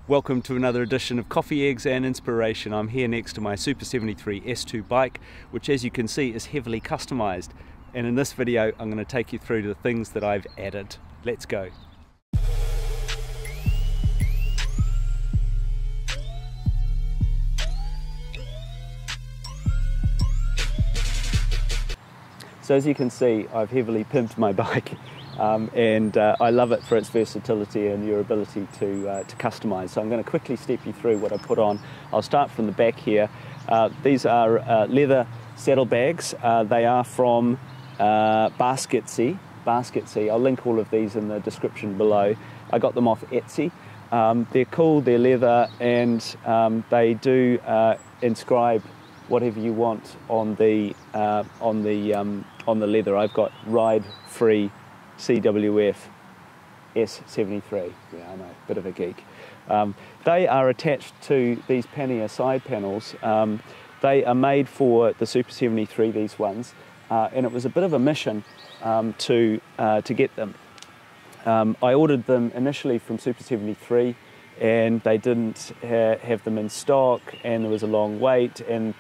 Welcome to another edition of Coffee, Eggs and Inspiration. I'm here next to my Super73 S2 bike, which as you can see is heavily customized. And in this video I'm going to take you through the things that I've added. Let's go. So as you can see, I've heavily pimped my bike. I love it for its versatility and your ability to customize. So I'm going to quickly step you through what I put on. I'll start from the back here. These are leather saddle bags. They are from Bastetetsy. I'll link all of these in the description below. I got them off Etsy. They're cool, they're leather, and they do inscribe whatever you want on the leather. I've got ride free CWF S73. Yeah, I know, bit of a geek. They are attached to these Pannier side panels. They are made for the Super73, these ones, and it was a bit of a mission to get them. I ordered them initially from Super73, and they didn't have them in stock, and there was a long wait, and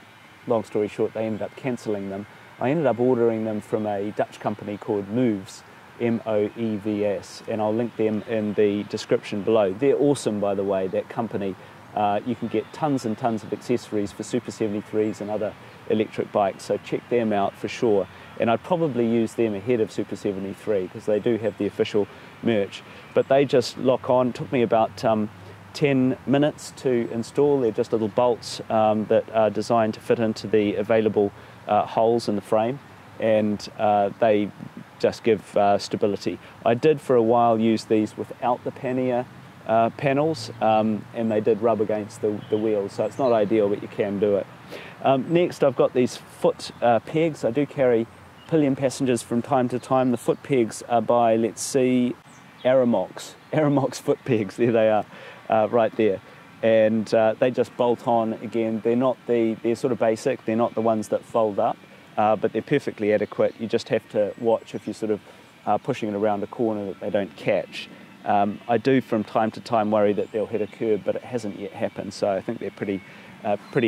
long story short, they ended up cancelling them. I ended up ordering them from a Dutch company called Moevs, M-O-E-V-S, and I'll link them in the description below. They're awesome, by the way, that company. You can get tons and tons of accessories for Super73s and other electric bikes, so check them out for sure. And I'd probably use them ahead of Super73 because they do have the official merch. But they just lock on. It took me about 10 minutes to install. They're just little bolts that are designed to fit into the available holes in the frame, and they just give stability. I did for a while use these without the Pannier panels, and they did rub against the wheels, so it's not ideal, but you can do it. Next, I've got these foot pegs. I do carry pillion passengers from time to time. The foot pegs are by, let's see, Aramox foot pegs. There they are, right there. And they just bolt on again. They're sort of basic. They're not the ones that fold up, but they're perfectly adequate. You just have to watch if you're sort of pushing it around a corner that they don't catch. I do from time to time worry that they'll hit a curb, but it hasn't yet happened, so I think they're pretty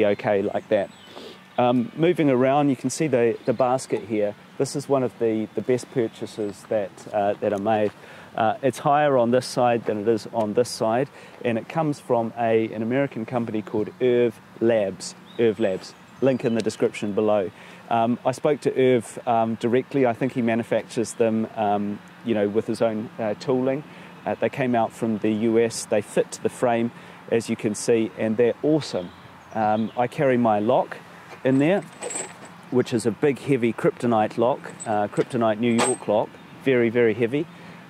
okay like that. Moving around, you can see the basket here. This is one of the best purchases that I made. It's higher on this side than it is on this side, and it comes from an American company called Erv Labs. Link in the description below. I spoke to Erv directly. I think he manufactures them with his own tooling. They came out from the US. They fit to the frame, as you can see, and they're awesome. I carry my lock in there, which is a big heavy Cryptonite lock, Cryptonite New York lock, very, very heavy.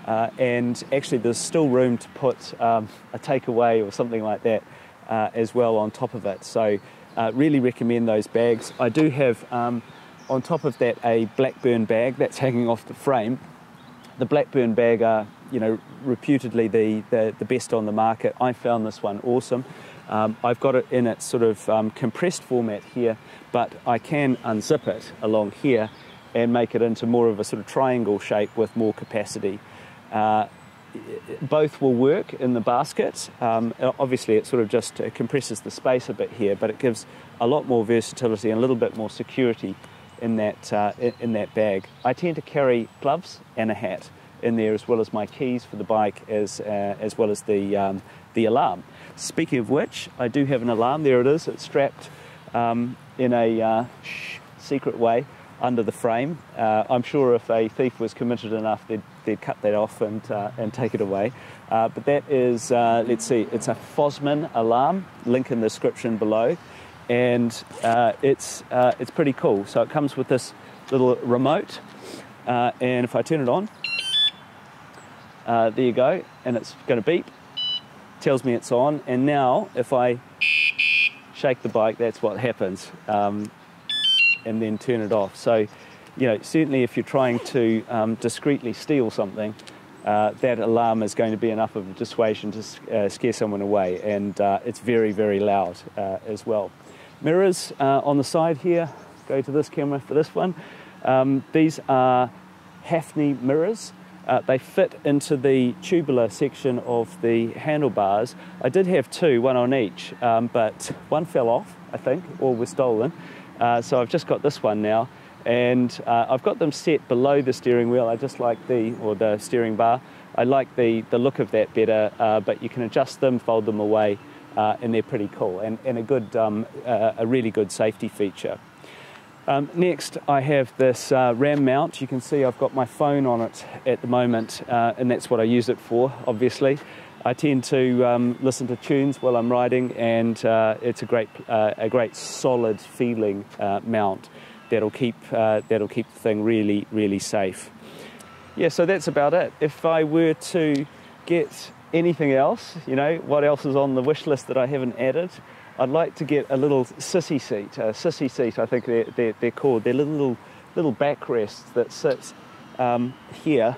And actually there's still room to put a takeaway or something like that as well on top of it. So really recommend those bags. I do have on top of that a Blackburn bag that's hanging off the frame. The Blackburn bag are, reputedly the best on the market. I found this one awesome. I've got it in its sort of compressed format here, but I can unzip it along here and make it into more of a sort of triangle shape with more capacity. Both will work in the basket. Obviously it sort of just compresses the space a bit here, but it gives a lot more versatility and a little bit more security in that bag. I tend to carry gloves and a hat in there, as well as my keys for the bike, as well as the alarm. Speaking of which, I do have an alarm. There it is. It's strapped in a secret way under the frame. I'm sure if a thief was committed enough, they'd cut that off and take it away. But that is, let's see, it's a Fosmon Alarm. Link in the description below, and it's pretty cool. So it comes with this little remote, and if I turn it on, there you go, and it's going to beep. Tells me it's on, and now if I shake the bike, that's what happens. And then turn it off. So, certainly if you're trying to discreetly steal something, that alarm is going to be enough of a dissuasion to scare someone away, and it's very, very loud as well. Mirrors on the side here. Go to this camera for this one. These are Hafny mirrors. They fit into the tubular section of the handlebars. I did have two, one on each, but one fell off, I think, or was stolen. So I've just got this one now, and I've got them set below the steering wheel. I just like the steering bar. I like the look of that better, but you can adjust them, fold them away, and they're pretty cool, and a really good safety feature. Next, I have this RAM mount. You can see I've got my phone on it at the moment, and that's what I use it for, obviously. I tend to listen to tunes while I'm riding, and it's a great solid feeling mount that'll keep the thing really, really safe. Yeah, so that's about it. If I were to get anything else, you know, what else is on the wish list that I haven't added? I'd like to get a little sissy seat. A sissy seat, I think they're called. They're little backrests that sit here.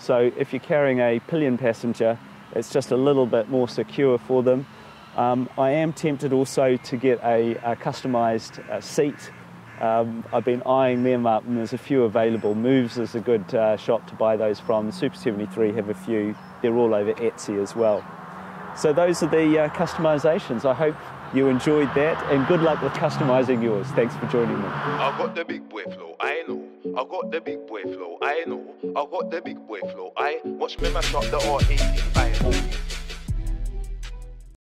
So if you're carrying a pillion passenger, it's just a little bit more secure for them. I am tempted also to get a customised seat. I've been eyeing them up, and there's a few available. Moevs is a good shop to buy those from. Super73 have a few. They're all over Etsy as well. So those are the customisations. I hope you enjoyed that, and good luck with customising yours. Thanks for joining me. I got the big boy flow, I know. I got the big boy flow, I know. I got the big boy flow, I watch me mash up the R80, I know.